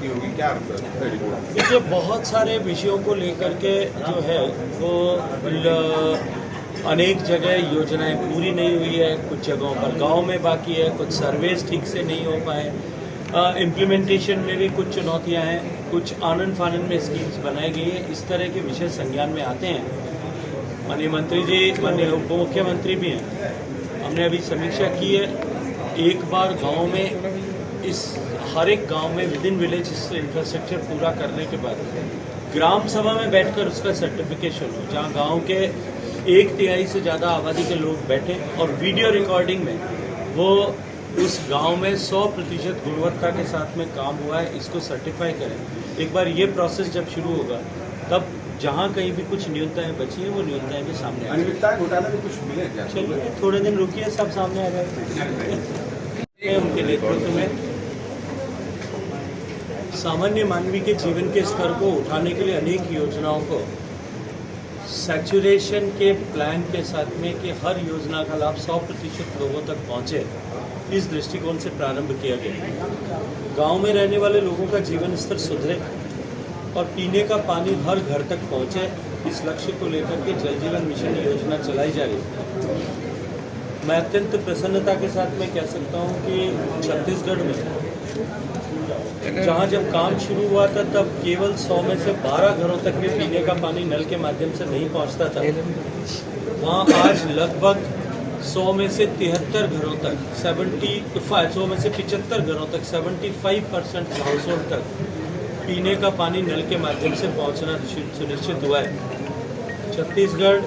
की होगी, क्या रिपोर्ट? देखिए, बहुत सारे विषयों को लेकर के जो है वो अनेक जगह योजनाएं पूरी नहीं हुई है, कुछ जगहों पर गांव में बाकी है, कुछ सर्वेस ठीक से नहीं हो पाए, इम्प्लीमेंटेशन में भी कुछ चुनौतियां हैं, कुछ आनन फानन में स्कीम्स बनाई गई है। इस तरह के विषय संज्ञान में आते हैं। माननीय मंत्री जी, माननीय उप मुख्यमंत्री भी हैं, हमने अभी समीक्षा की है। एक बार गांव में हर एक गांव में विद इन विलेज इंफ्रास्ट्रक्चर पूरा करने के बाद ग्राम सभा में बैठकर उसका सर्टिफिकेशन हो, जहां गांव के 1/3 से ज़्यादा आबादी के लोग बैठे और वीडियो रिकॉर्डिंग में वो उस गांव में 100% गुणवत्ता के साथ में काम हुआ है, इसको सर्टिफाई करें। एक बार ये प्रोसेस जब शुरू होगा तब जहां कहीं भी कुछ न्यूनताएं बची हैं वो न्यूनताएं भी सामने आ जाएंगी। घोटाला में कुछ मिले क्या? चलिए थोड़े दिन रुकिए, सब सामने आ जाएगा। उनके नेतृत्व में सामान्य मानवीय के जीवन के स्तर को उठाने के लिए अनेक योजनाओं को सैचुरेशन के प्लान के साथ में कि हर योजना का लाभ 100% लोगों तक पहुंचे, इस दृष्टिकोण से प्रारंभ किया गया। गांव में रहने वाले लोगों का जीवन स्तर सुधरे और पीने का पानी हर घर तक पहुंचे, इस लक्ष्य को लेकर के जल जीवन मिशन योजना चलाई जा रही है। मैं अत्यंत प्रसन्नता के साथ में कह सकता हूं कि छत्तीसगढ़ में जहां जब काम शुरू हुआ था तब केवल 100 में से 12 घरों तक भी पीने का पानी नल के माध्यम से नहीं पहुंचता था। वहां आज लगभग 100 में से 73 घरों तक 100 में से 75 घरों तक 75% हाउस होल्ड तक पीने का पानी नल के माध्यम से पहुंचना सुनिश्चित हुआ है। छत्तीसगढ़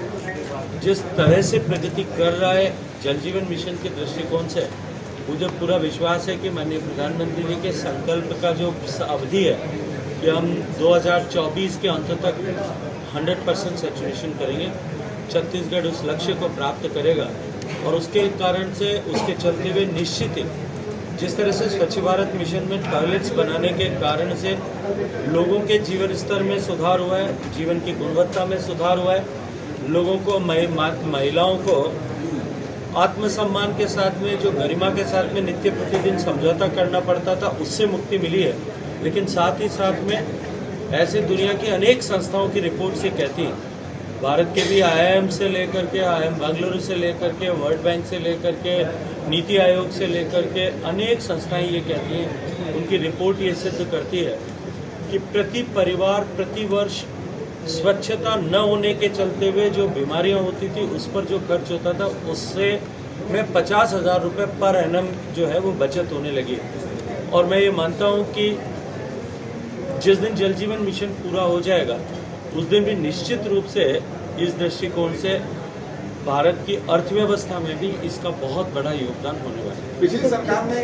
जिस तरह से प्रगति कर रहा है जल जीवन मिशन के दृष्टिकोण से, मुझे पूरा विश्वास है कि माननीय प्रधानमंत्री जी के संकल्प का जो अवधि है कि हम 2024 के अंत तक 100% सैचुरेशन करेंगे, छत्तीसगढ़ उस लक्ष्य को प्राप्त करेगा। और उसके कारण से, उसके चलते हुए निश्चित ही जिस तरह से स्वच्छ भारत मिशन में टॉयलेट्स बनाने के कारण से लोगों के जीवन स्तर में सुधार हुआ है, जीवन की गुणवत्ता में सुधार हुआ है, लोगों को महिलाओं को आत्मसम्मान के साथ में, जो गरिमा के साथ में नित्य प्रतिदिन समझौता करना पड़ता था, उससे मुक्ति मिली है। लेकिन साथ ही साथ में ऐसे दुनिया की अनेक संस्थाओं की रिपोर्ट से कहती हैं, भारत के भी IIM से लेकर के, IIM बेंगलुरु से लेकर के, वर्ल्ड बैंक से लेकर के, नीति आयोग से लेकर के अनेक संस्थाएं ये कहती हैं, उनकी रिपोर्ट ये सिद्ध करती है कि प्रति परिवार प्रति वर्ष स्वच्छता न होने के चलते हुए जो बीमारियां होती थी उस पर जो खर्च होता था, उससे में 50,000 रुपये पर एनम जो है वो बचत होने लगी। और मैं ये मानता हूं कि जिस दिन जल जीवन मिशन पूरा हो जाएगा उस दिन भी निश्चित रूप से इस दृष्टिकोण से भारत की अर्थव्यवस्था में भी इसका बहुत बड़ा योगदान होने वाला है। पिछली सरकार ने